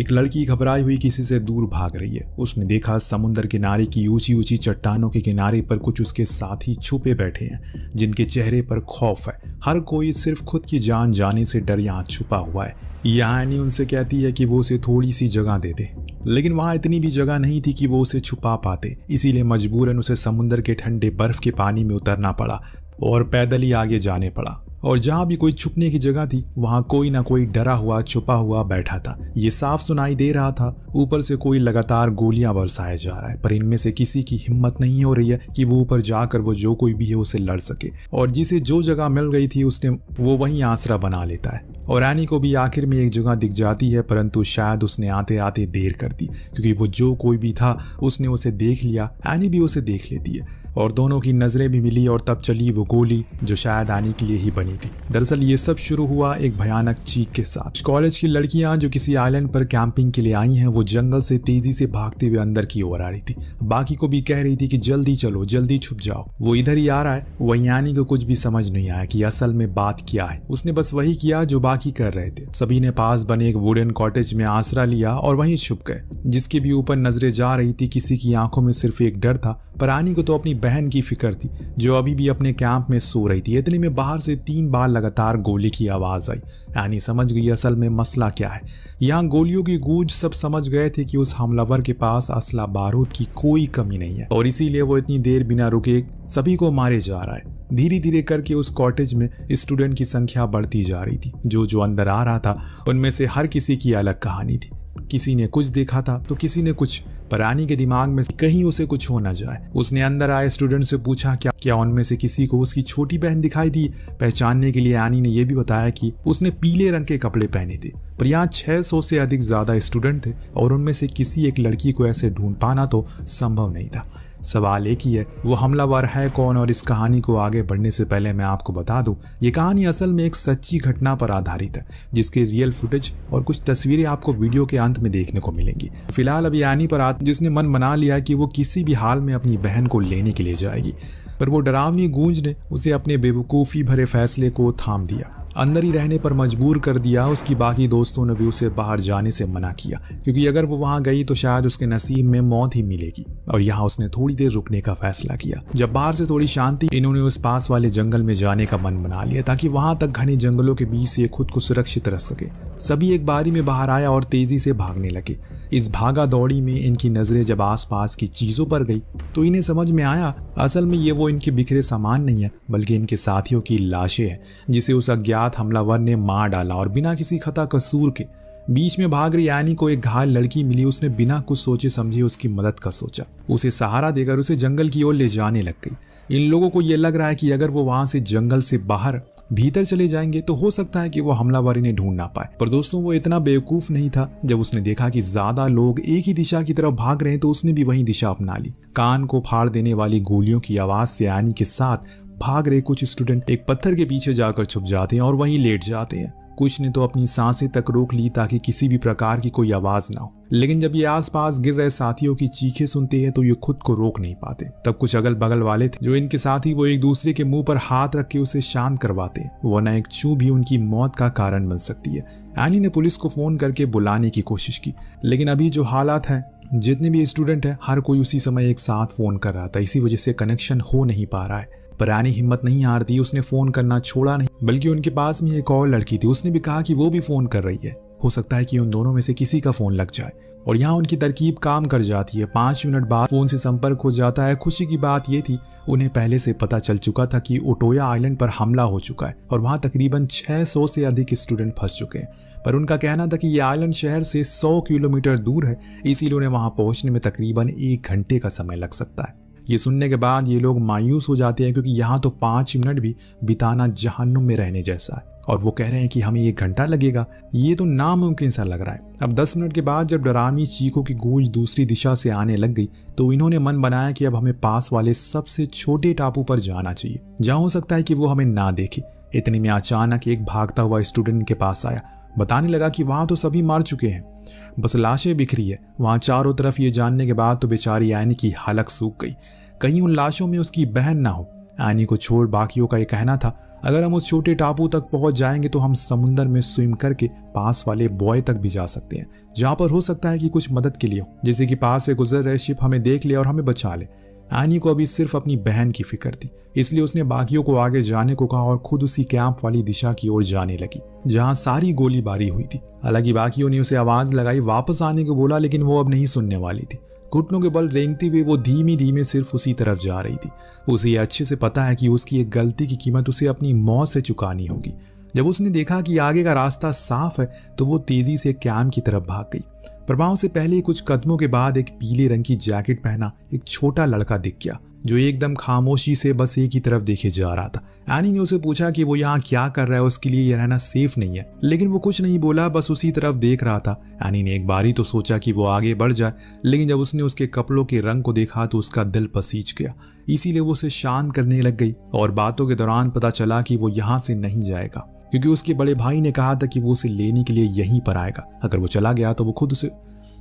एक लड़की घबराई हुई किसी से दूर भाग रही है। उसने देखा समुद्र किनारे की ऊंची ऊंची चट्टानों के किनारे पर कुछ उसके साथी छुपे बैठे हैं, जिनके चेहरे पर खौफ है। हर कोई सिर्फ खुद की जान जाने से डर यहाँ छुपा हुआ है। यहाँ एनी उनसे कहती है कि वो उसे थोड़ी सी जगह दे दे, लेकिन वहाँ इतनी भी जगह नहीं थी कि वो उसे छुपा पाते। इसीलिए मजबूरन उसे समुद्र के ठंडे बर्फ के पानी में उतरना पड़ा और पैदल ही आगे जाने पड़ा। और जहाँ भी कोई छुपने की जगह थी वहाँ कोई ना कोई डरा हुआ छुपा हुआ बैठा था। ये साफ सुनाई दे रहा था ऊपर से कोई लगातार गोलियां बरसाया जा रहा है, पर इनमें से किसी की हिम्मत नहीं हो रही है कि वो ऊपर जाकर वो जो कोई भी है उसे लड़ सके। और जिसे जो जगह मिल गई थी उसने वो वहीं आसरा बना लेता है। और एनी को भी आखिर में एक जगह दिख जाती है, परंतु शायद उसने आते आते देर कर दी, क्योंकि वो जो कोई भी था उसने उसे देख लिया। एनी भी उसे देख लेती है और दोनों की नजरें भी मिली और तब चली वो गोली जो शायद एनी के लिए ही बनी थी। दरअसल ये सब शुरू हुआ एक भयानक चीख के साथ। कॉलेज की लड़कियां जो किसी आइलैंड पर कैंपिंग के लिए आई हैं, वो जंगल से तेजी से भागते हुए अंदर की ओर आ रही थी। बाकी को भी कह रही थी कि जल्दी चलो, जल्दी छुप जाओ, वो इधर ही आ रहा है। वहीं एनी को कुछ भी समझ नहीं आया कि असल में बात क्या है। उसने बस वही किया जो बाकी कर रहे थे। सभी ने पास बने एक वुडन कॉटेज में आसरा लिया और वहीं छुप गए। जिसके भी ऊपर नजरें जा रही थी, किसी की आंखों में सिर्फ एक डर था, पर एनी को तो अपनी बहन की फिक्र थी जो अभी भी अपने कैंप में सो रही थी। इतने में बाहर से 3 बार लगातार गोली की आवाज आई। एनी समझ गई असल में मसला क्या है। यहाँ गोलियों की गूंज सब समझ गए थे कि उस हमलावर के पास असला बारूद की कोई कमी नहीं है और इसीलिए वो इतनी देर बिना रुके सभी को मारे जा रहा है। धीरे धीरे करके उस कॉटेज में स्टूडेंट की संख्या बढ़ती जा रही थी। जो अंदर आ रहा था उनमें से हर किसी की अलग कहानी थी। किसी ने कुछ देखा था तो किसी ने कुछ, पर एनी के दिमाग में कहीं उसे कुछ हो न जाए। उसने अंदर आए स्टूडेंट से पूछा क्या उनमें से किसी को उसकी छोटी बहन दिखाई दी। पहचानने के लिए एनी ने यह भी बताया कि उसने पीले रंग के कपड़े पहने थे। पर यहाँ 600 से अधिक ज्यादा स्टूडेंट थे और उनमें से किसी एक लड़की को ऐसे ढूंढ पाना तो संभव नहीं था। सवाल एक ही है, वो हमलावर है कौन। और इस कहानी को आगे बढ़ने से पहले मैं आपको बता दूं, ये कहानी असल में एक सच्ची घटना पर आधारित है, जिसके रियल फुटेज और कुछ तस्वीरें आपको वीडियो के अंत में देखने को मिलेंगी। फिलहाल अभी एनी पर जिसने मन बना लिया कि वो किसी भी हाल में अपनी बहन को लेने के लिए जाएगी, पर वो डरावनी गूंज ने उसे अपने बेवकूफ़ी भरे फैसले को थाम दिया, अंदर ही रहने पर मजबूर कर दिया। उसकी बाकी दोस्तों ने भी उसे बाहर जाने से मना किया, क्योंकि अगर वो वहां गई तो शायद उसके नसीब में मौत ही मिलेगी। और यहाँ उसने थोड़ी देर रुकने का फैसला किया। जब बाहर से थोड़ी शांति, इन्होंने उस पास वाले जंगल में जाने का मन बना लिया ताकि वहां तक घने जंगलों के बीच से खुद को सुरक्षित रख सके। सभी एक बारी में बाहर आया और तेजी से भागने लगे। इस भागा दौड़ी में इनकी नजरें जब आसपास की चीजों पर गई तो इन्हें समझ में आया असल में ये वो इनके बिखरे सामान नहीं है, बल्कि इनके साथियों की लाशें हैं, जिसे उस अज्ञात हमलावर ने मार डाला और बिना किसी खता कसूर के। बीच में भाग रही एनी को एक घायल लड़की मिली। उसने बिना कुछ सोचे समझे उसकी मदद का सोचा, उसे सहारा देकर उसे जंगल की ओर ले जाने लग गई। इन लोगों को यह लग रहा है कि अगर वो वहां से जंगल से बाहर भीतर चले जाएंगे तो हो सकता है कि वो हमलावर इन्हें ढूंढ ना पाए। पर दोस्तों, वो इतना बेवकूफ नहीं था। जब उसने देखा कि ज्यादा लोग एक ही दिशा की तरफ भाग रहे हैं तो उसने भी वही दिशा अपना ली। कान को फाड़ देने वाली गोलियों की आवाज से एनी के साथ भाग रहे कुछ स्टूडेंट एक पत्थर के पीछे जाकर छुप जाते हैं और वहीं लेट जाते हैं। कुछ ने तो अपनी सांसें तक रोक ली ताकि किसी भी प्रकार की कोई आवाज ना हो। लेकिन जब ये आसपास गिर रहे साथियों की चीखें सुनते हैं तो ये खुद को रोक नहीं पाते। तब कुछ अगल बगल वाले थे जो इनके साथी, वो एक दूसरे के मुंह पर हाथ रख के उसे शांत करवाते, वरना एक चू भी उनकी मौत का कारण बन सकती है। एनी ने पुलिस को फोन करके बुलाने की कोशिश की, लेकिन अभी जो हालात हैं, जितने भी स्टूडेंट हैं, हर कोई उसी समय एक साथ फोन कर रहा था। इसी वजह से कनेक्शन हो नहीं पा रहा है। पर एनी हिम्मत नहीं हारती। उसने फोन करना छोड़ा नहीं, बल्कि उनके पास में एक और लड़की थी। उसने भी कहा कि वो भी फोन कर रही है। हो सकता है कि उन दोनों में से किसी का फोन लग जाए। और यहाँ उनकी तरकीब काम कर जाती है। 5 मिनट बाद फोन से संपर्क हो जाता है। खुशी की बात यह थी, उन्हें पहले से पता चल चुका था कि उटोया आइलैंड पर हमला हो चुका है और वहाँ तकरीबन 600 से अधिक स्टूडेंट फंस चुके हैं। पर उनका कहना था कि यह आइलैंड शहर से 100 किलोमीटर दूर है, इसीलिए उन्हें वहाँ पहुँचने में तकरीबन 1 घंटे का समय लग सकता है। ये सुनने के बाद ये लोग मायूस हो जाते हैं, क्योंकि यहाँ तो 5 मिनट भी बिताना जहन्नुम में रहने जैसा है। और वो कह रहे हैं कि हमें 1 घंटा लगेगा, ये तो नामुमकिन सा लग रहा है। अब 10 मिनट के बाद जब डरावनी चीखों की गूंज दूसरी दिशा से आने लग गई तो इन्होंने मन बनाया कि अब हमें पास वाले सबसे छोटे टापू पर जाना चाहिए, जहाँ हो सकता है कि वो हमें ना देखे। इतने में अचानक एक भागता हुआ स्टूडेंट के पास आया, बताने लगा कि वहां तो सभी मार चुके हैं, बस लाशें बिखरी है वहां चारों तरफ। ये जानने के बाद तो बेचारी एनी की हलक सूख गई। कहीं उन लाशों में उसकी बहन ना हो। एनी को छोड़ बाकियों का ये कहना था, अगर हम उस छोटे टापू तक पहुंच जाएंगे तो हम समुद्र में स्विम करके पास वाले बॉय तक भी जा सकते हैं, जहां पर हो सकता है कि कुछ मदद के लिए हो, जैसे कि पास से गुजर रहे शिप हमें देख ले और हमें बचा ले। एनी को अभी सिर्फ अपनी बहन की फिक्र थी, इसलिए उसने बाकियों को आगे जाने को कहा और खुद उसी कैंप वाली दिशा की ओर जाने लगी जहां सारी गोलीबारी हुई थी। हालांकि बाकियों ने उसे आवाज लगाई, वापस आने को बोला, लेकिन वो अब नहीं सुनने वाली थी। घुटनों के बल रेंगते हुए वो धीमी धीमे सिर्फ उसी तरफ जा रही थी। उसे ये अच्छे से पता है कि उसकी एक गलती की कीमत उसे अपनी मौत से चुकानी होगी। जब उसने देखा कि आगे का रास्ता साफ है तो वो तेजी से कैंप की तरफ भाग गई। प्रभाव से पहले कुछ कदमों के बाद एक पीले रंग की जैकेट पहना एक छोटा लड़का दिख गया जो एकदम खामोशी से बस एक ही तरफ देखे जा रहा था। एनी ने उसे पूछा कि वो यहाँ क्या कर रहा है, उसके लिए यह रहना सेफ नहीं है, लेकिन वो कुछ नहीं बोला, बस उसी तरफ देख रहा था। एनी ने एक बारी तो सोचा कि वो आगे बढ़ जाए, लेकिन जब उसने उसके कपड़ों के रंग को देखा तो उसका दिल पसीज गया, इसीलिए वो उसे शांत करने लग गई। और बातों के दौरान पता चला कि वो यहाँ से नहीं जाएगा क्योंकि उसके बड़े भाई ने कहा था कि वो उसे लेने के लिए यहीं पर आएगा। अगर वो चला गया तो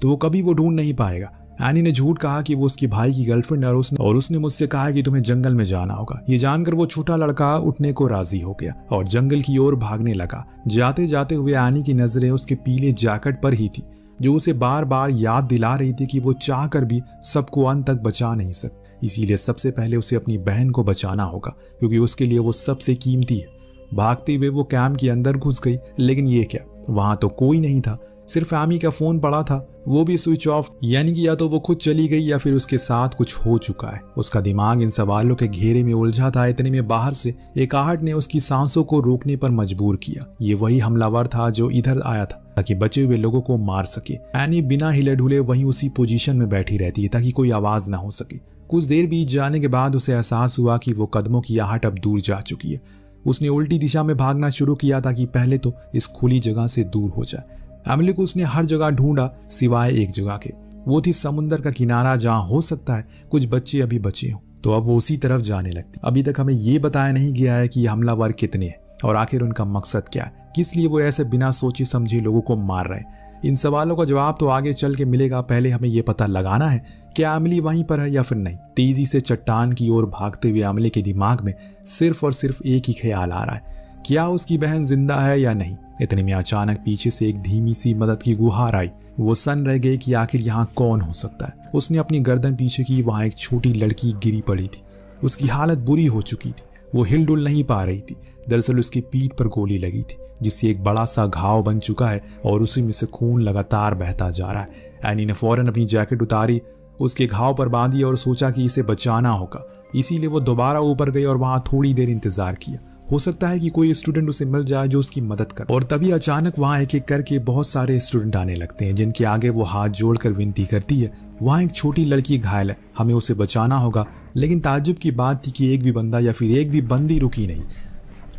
वो कभी वो ढूंढ नहीं पाएगा। एनी ने झूठ कहा कि वो उसके भाई की गर्लफ्रेंड है और उसने मुझसे कहा कि तुम्हें जंगल में जाना होगा। ये जानकर वो छोटा लड़का उठने को राजी हो गया और जंगल की ओर भागने लगा। जाते जाते हुए एनी की नजरें उसके पीले जैकेट पर ही थी जो उसे बार बार याद दिला रही थी कि वो चाह कर भी सबको अंत तक बचा नहीं सकती, इसीलिए सबसे पहले उसे अपनी बहन को बचाना होगा क्योंकि उसके लिए वो सबसे कीमती है। भागते हुए वो कैंप के अंदर घुस गई, लेकिन ये क्या, वहां तो कोई नहीं था, सिर्फ एमी का फोन पड़ा था, वो भी स्विच ऑफ, यानी कि या तो वो खुद चली गई या फिर उसके साथ कुछ हो चुका है। उसका दिमाग इन सवालों के घेरे में उलझा था। इतने में बाहर से एक आहट ने उसकी सांसों को रोकने पर मजबूर किया। ये वही हमलावर था जो इधर आया था ताकि बचे हुए लोगों को मार सके। एनी बिना हिले ढुले वहीं उसी पोजीशन में बैठी रहती है ताकि कोई आवाज ना हो सके। कुछ देर बीत जाने के बाद उसे एहसास हुआ कि वो कदमों की आहट अब दूर जा चुकी है। उसने उल्टी दिशा में भागना शुरू किया ताकि पहले तो इस खुली जगह से दूर हो जाए। एमिली को उसने हर जगह ढूंढा सिवाय एक जगह के, वो थी समुद्र का किनारा जहां हो सकता है कुछ बच्चे अभी बचे हों। तो अब वो उसी तरफ जाने लगती। अभी तक हमें ये बताया नहीं गया है कि ये हमलावर कितने हैं और आखिर उनका मकसद क्या है, किस लिए वो ऐसे बिना सोचे समझे लोगों को मार रहे हैं। इन सवालों का जवाब तो आगे चल के मिलेगा, पहले हमें ये पता लगाना है कि एमिली वहीं पर है या फिर नहीं। तेजी से चट्टान की ओर भागते हुए एमिली के दिमाग में सिर्फ और सिर्फ एक ही ख्याल आ रहा है, क्या उसकी बहन जिंदा है या नहीं। इतने में अचानक पीछे से एक धीमी सी मदद की गुहार आई। वो सन रह गई कि आखिर यहाँ कौन हो सकता है। उसने अपनी गर्दन पीछे की, वहां एक छोटी लड़की गिरी पड़ी थी। उसकी हालत बुरी हो चुकी थी, वो हिलडुल नहीं पा रही थी। दरअसल उसकी पीठ पर गोली लगी थी जिससे एक बड़ा सा घाव बन चुका है और उसी में से खून लगातार बहता जा रहा है। एनी ने फौरन अपनी जैकेट उतारी, उसके घाव पर बांधी और सोचा कि इसे बचाना होगा, इसीलिए वो दोबारा ऊपर गई और वहां थोड़ी देर इंतजार किया। हो सकता है कि कोई स्टूडेंट उसे मिल जाए जो उसकी मदद करे। और तभी अचानक वहां एक एक करके बहुत सारे स्टूडेंट आने लगते हैं जिनके आगे वो हाथ जोड़कर विनती करती है। वहां एक छोटी लड़की घायल है, हमें उसे बचाना होगा। लेकिन ताज्जुब की बात थी कि एक भी बंदा या फिर एक भी बंदी रुकी नहीं।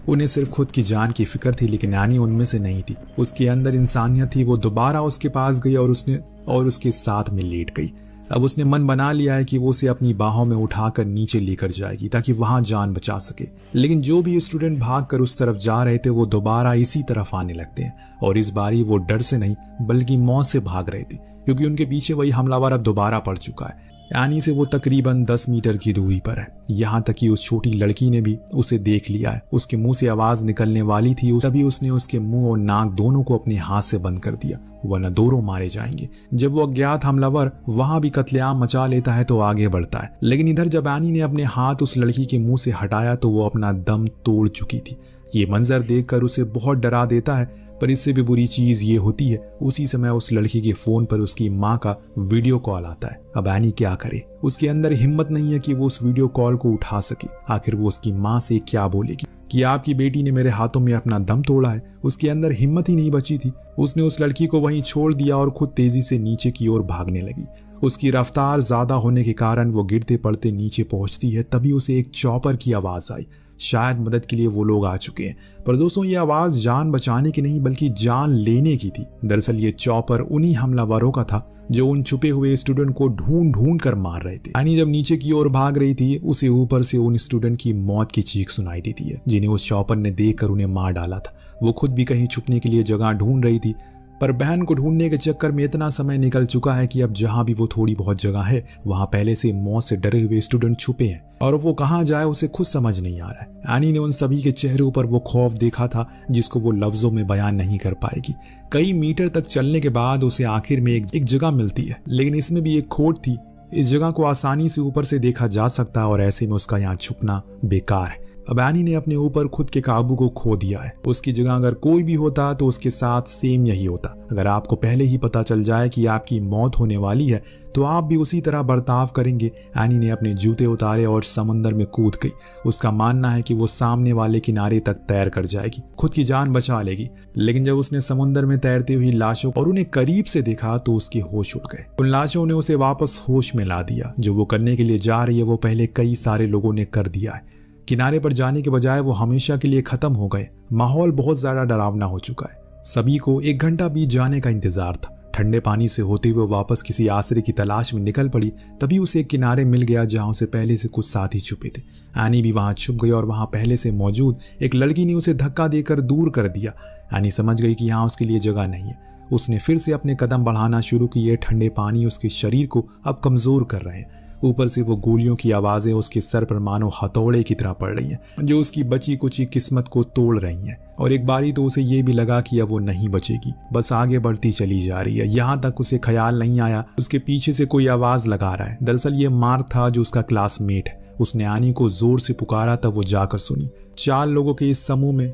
उन्हें सिर्फ खुद की जान की फिक्र थी, लेकिन एनी उनमें से नहीं थी। उसके अंदर इंसानियत थी। वो दोबारा उसके पास गई और उसके साथ में लेट गई। अब उसने मन बना लिया है कि वो उसे अपनी बाहों में उठाकर नीचे लेकर जाएगी ताकि वहां जान बचा सके। लेकिन जो भी स्टूडेंट भागकर उस तरफ जा रहे थे वो दोबारा इसी तरफ आने लगते हैं और इस बारी वो डर से नहीं बल्कि मौत से भाग रहे थे क्योंकि उनके पीछे वही हमलावर अब दोबारा पड़ चुका है। यानी से वो तकरीबन 10 मीटर की दूरी पर है। यहाँ तक कि उस छोटी लड़की ने भी उसे देख लिया है। उसके मुंह से आवाज निकलने वाली थी, तभी उसने उसके मुंह और नाक दोनों को अपने हाथ से बंद कर दिया, वरना दोनों मारे जाएंगे। जब वो अज्ञात हमलावर वहां भी कत्लेआम मचा लेता है तो आगे बढ़ता है, लेकिन इधर जब एनी ने अपने हाथ उस लड़की के मुंह से हटाया तो वो अपना दम तोड़ चुकी थी। ये मंजर देखकर उसे बहुत डरा देता है, पर इससे भी बुरी चीज ये होती है उसी समय उस लड़की के फोन पर उसकी माँ का वीडियो कॉल आता है। अब एनी क्या करे, उसके अंदर हिम्मत नहीं है कि वो उस वीडियो कॉल को उठा सके। आखिर वो उसकी माँ से क्या बोलेगी कि आपकी बेटी ने मेरे हाथों में अपना दम तोड़ा है। उसके अंदर हिम्मत ही नहीं बची थी। उसने उस लड़की को वहीं छोड़ दिया और खुद तेजी से नीचे की ओर भागने लगी। उसकी रफ्तार ज्यादा होने के कारण वो गिरते पड़ते नीचे पहुंचती है। तभी उसे एक चॉपर की आवाज आई। शायद मदद के लिए वो लोग आ चुके हैं, पर दोस्तों ये आवाज जान बचाने की नहीं बल्कि जान लेने की थी। दरअसल ये चॉपर उन्हीं हमलावरों का था जो उन छुपे हुए स्टूडेंट को ढूंढ ढूंढ कर मार रहे थे। यानी जब नीचे की ओर भाग रही थी उसे ऊपर से उन स्टूडेंट की मौत की चीख सुनाई देती है जिन्हें उस चॉपर ने देखकर उन्हें मार डाला था। वो खुद भी कहीं छुपने के लिए जगह ढूंढ रही थी। पर बहन को ढूंढने के चक्कर में इतना समय निकल चुका है कि अब जहां भी वो थोड़ी बहुत जगह है वहां पहले से मौत से डरे हुए स्टूडेंट छुपे हैं और वो कहां जाए उसे खुद समझ नहीं आ रहा है। एनी ने उन सभी के चेहरों पर वो खौफ देखा था जिसको वो लफ्जों में बयान नहीं कर पाएगी। कई मीटर तक चलने के बाद उसे आखिर में एक जगह मिलती है, लेकिन इसमें भी एक खोट थी। इस जगह को आसानी से ऊपर से देखा जा सकता है और ऐसे में उसका यहाँ छुपना बेकार है। अब एनी ने अपने ऊपर खुद के काबू को खो दिया है। उसकी जगह अगर कोई भी होता तो उसके साथ सेम यही होता। अगर आपको पहले ही पता चल जाए कि आपकी मौत होने वाली है तो आप भी उसी तरह बर्ताव करेंगे। एनी ने अपने जूते उतारे और समुद्र में कूद गई। उसका मानना है कि वो सामने वाले किनारे तक तैर कर जाएगी, खुद की जान बचा लेगी। लेकिन जब उसने समुद्र में तैरती हुई लाशों और उन्हें करीब से देखा तो उसके होश उड़ गए। उन लाशों ने उसे वापस होश में ला दिया। जो वो करने के लिए जा रही है वो पहले कई सारे लोगों ने कर दिया है। किनारे पर जाने के बजाय वो हमेशा के लिए खत्म हो गए। माहौल बहुत ज्यादा डरावना हो चुका है। सभी को 1 घंटा बीत जाने का इंतजार था। ठंडे पानी से होते हुए वापस किसी आश्रय की तलाश में निकल पड़ी। तभी उसे एक किनारे मिल गया जहां उसे पहले से कुछ साथी छुपे थे। एनी भी वहां छुप गई और वहां पहले से मौजूद एक लड़की ने उसे धक्का देकर दूर कर दिया। एनी समझ गई कि यहाँ उसके लिए जगह नहीं है। उसने फिर से अपने कदम बढ़ाना शुरू किए। ठंडे पानी उसके शरीर को अब कमजोर कर रहे हैं। ऊपर से वो गोलियों की आवाजें उसके सर पर मानो हथौड़े की तरह पड़ रही हैं, जो उसकी बची कुची किस्मत को तोड़ रही हैं। और एक बारी तो उसे ये भी लगा कि अब वो नहीं बचेगी, बस आगे बढ़ती चली जा रही है। यहाँ तक उसे ख्याल नहीं आया उसके पीछे से कोई आवाज लगा रहा है। दरअसल ये मार्क था जो उसका क्लासमेट है। उसने एनी को जोर से पुकारा तब वो जाकर सुनी। 4 लोगों के इस समूह में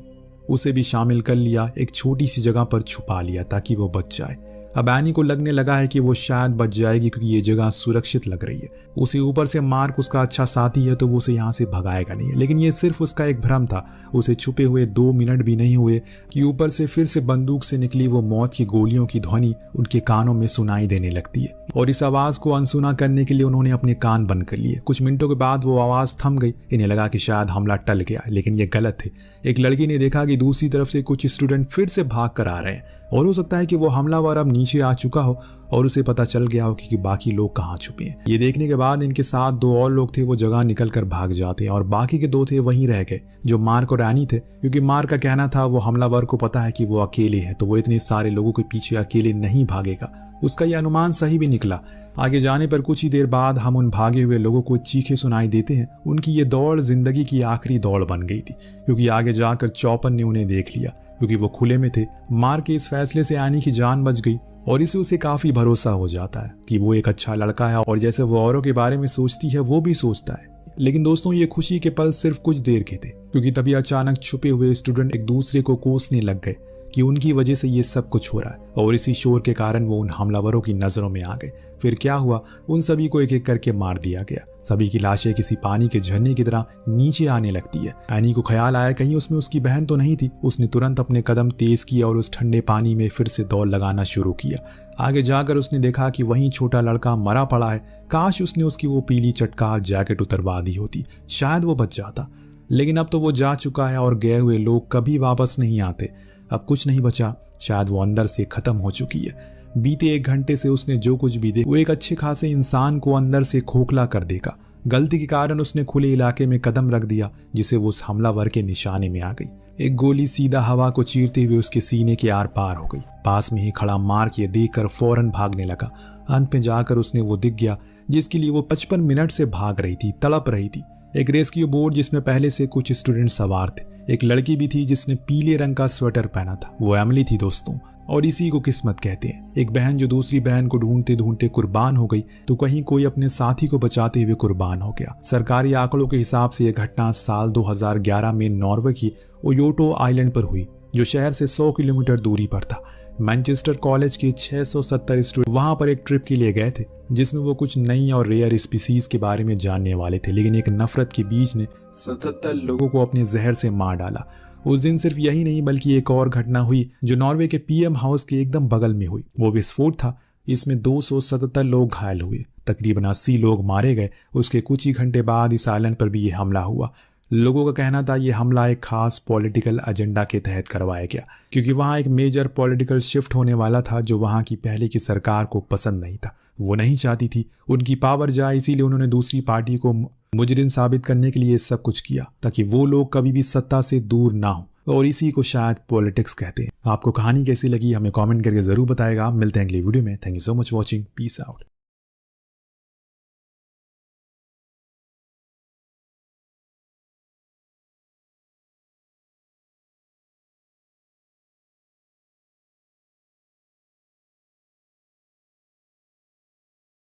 उसे भी शामिल कर लिया। एक छोटी सी जगह पर छुपा लिया ताकि वो बच जाए। अब एनी को लगने लगा है कि वो शायद बच जाएगी क्योंकि ये जगह सुरक्षित लग रही है। उसे ऊपर से मार्क उसका अच्छा साथी है तो वो उसे यहाँ से भगाएगा नहीं। लेकिन ये सिर्फ उसका एक भ्रम था। उसे छुपे हुए 2 मिनट भी नहीं हुए कि ऊपर से फिर से बंदूक से निकली वो मौत की गोलियों की ध्वनि उनके कानों में सुनाई देने लगती है। और इस आवाज को अनसुना करने के लिए उन्होंने अपने कान बंद कर लिए। कुछ मिनटों के बाद वो आवाज थम गई। इन्हें लगा कि शायद हमला टल गया, लेकिन ये गलत थे। एक लड़की ने देखा कि दूसरी तरफ से कुछ स्टूडेंट फिर से भाग कर आ रहे हैं और हो सकता है कि वो हमलावर अब नीचे आ चुका हो और उसे पता चल गया हो कि बाकी लोग कहाँ छुपे हैं। ये देखने के बाद इनके साथ 2 और लोग थे। वो जगह निकल कर भाग जाते हैं और बाकी के 2 थे वहीं रह गए जो मार्क और एनी थे, क्योंकि मार्क का कहना था वो हमलावर को पता है कि वो अकेले है तो वो इतने सारे लोगों के पीछे अकेले नहीं भागेगा। उसका यह अनुमान सही भी निकला। आगे जाने पर कुछ ही देर बाद हम उन भागे हुए लोगों को चीखे सुनाई देते हैं। उनकी ये दौड़ जिंदगी की आखिरी दौड़ बन गई थी, क्योंकि आगे जाकर चौपन ने उन्हें देख लिया। क्योंकि वो खुले में थे, मार्क के इस फैसले से एनी की जान बच गई और इसे उसे काफी भरोसा हो जाता है कि वो एक अच्छा लड़का है और जैसे वो औरों के बारे में सोचती है वो भी सोचता है। लेकिन दोस्तों ये खुशी के पल सिर्फ कुछ देर के थे, क्योंकि तभी अचानक छुपे हुए स्टूडेंट एक दूसरे को कोसने लग गए कि उनकी वजह से ये सब कुछ हो रहा है और इसी शोर के कारण वो उन हमलावरों की नजरों में आ गए। फिर क्या हुआ, उन सभी को एक एक करके मार दिया गया। सभी की लाशें किसी पानी के झरने की तरह नीचे आने लगती है। एनी को ख्याल आया कहीं उसमें उसकी बहन तो नहीं थी। उसने तुरंत अपने कदम तेज किया और उस ठंडे पानी में फिर से दौड़ लगाना शुरू किया। आगे जाकर उसने देखा कि वहीं छोटा लड़का मरा पड़ा है। काश उसने उसकी वो पीली चटकार जैकेट उतरवा दी होती, शायद वो बच जाता। लेकिन अब तो वो जा चुका है और गए हुए लोग कभी वापस नहीं आते। अब कुछ नहीं बचा, शायद वो अंदर से खत्म हो चुकी है। बीते 1 घंटे से उसने जो कुछ भी देखा वो एक अच्छे खासे इंसान को अंदर से खोखला कर देगा। गलती के कारण उसने खुले इलाके में कदम रख दिया जिसे वो उस हमलावर के निशाने में आ गई। एक गोली सीधा हवा को चीरते हुए उसके सीने के आर पार हो गई। पास में ही खड़ा मार्क ये देखकर फौरन भागने लगा। अंत में जाकर उसने वो दिख गया जिसके लिए वो 55 मिनट से भाग रही थी, तड़प रही थी। एक रेस्क्यू बोट जिसमें पहले से कुछ स्टूडेंट सवार थे। एक लड़की भी थी जिसने पीले रंग का स्वेटर पहना था। वो एमिली थी दोस्तों, और इसी को किस्मत कहते हैं। एक बहन जो दूसरी बहन को ढूंढते ढूंढते कुर्बान हो गई तो कहीं कोई अपने साथी को बचाते हुए कुर्बान हो गया। सरकारी आंकड़ों के हिसाब से यह घटना साल 2011 में नॉर्वे की ओयोटो आइलैंड पर हुई, जो शहर से 100 किलोमीटर दूरी पर था। मैनचेस्टर कॉलेज के 670 स्टूडेंट वहां पर एक ट्रिप के लिए गए थे जिसमें वो कुछ नई और रेयर स्पीसीज के बारे में जानने वाले थे। लेकिन एक नफरत के बीज ने 77 लोगों को अपने जहर से मार डाला। उस दिन सिर्फ यही नहीं बल्कि एक और घटना हुई जो नॉर्वे के पीएम हाउस के एकदम बगल में हुई। वो विस्फोट था। इसमें 277 लोग घायल हुए, तकरीबन 80 लोग मारे गए। उसके कुछ ही घंटे बाद इस आइलैंड पर भी ये हमला हुआ। लोगों का कहना था ये हमला एक खास पॉलिटिकल एजेंडा के तहत करवाया गया, क्योंकि वहां एक मेजर पॉलिटिकल शिफ्ट होने वाला था जो वहां की पहले की सरकार को पसंद नहीं था। वो नहीं चाहती थी उनकी पावर जाए, इसीलिए उन्होंने दूसरी पार्टी को मुजरिम साबित करने के लिए सब कुछ किया ताकि वो लोग कभी भी सत्ता से दूर ना हो। और इसी को शायद पॉलिटिक्स कहते हैं। आपको कहानी कैसी लगी हमें कमेंट करके जरूर बताएगा। मिलते हैं अगली वीडियो में। Thank you so much watching. Peace out.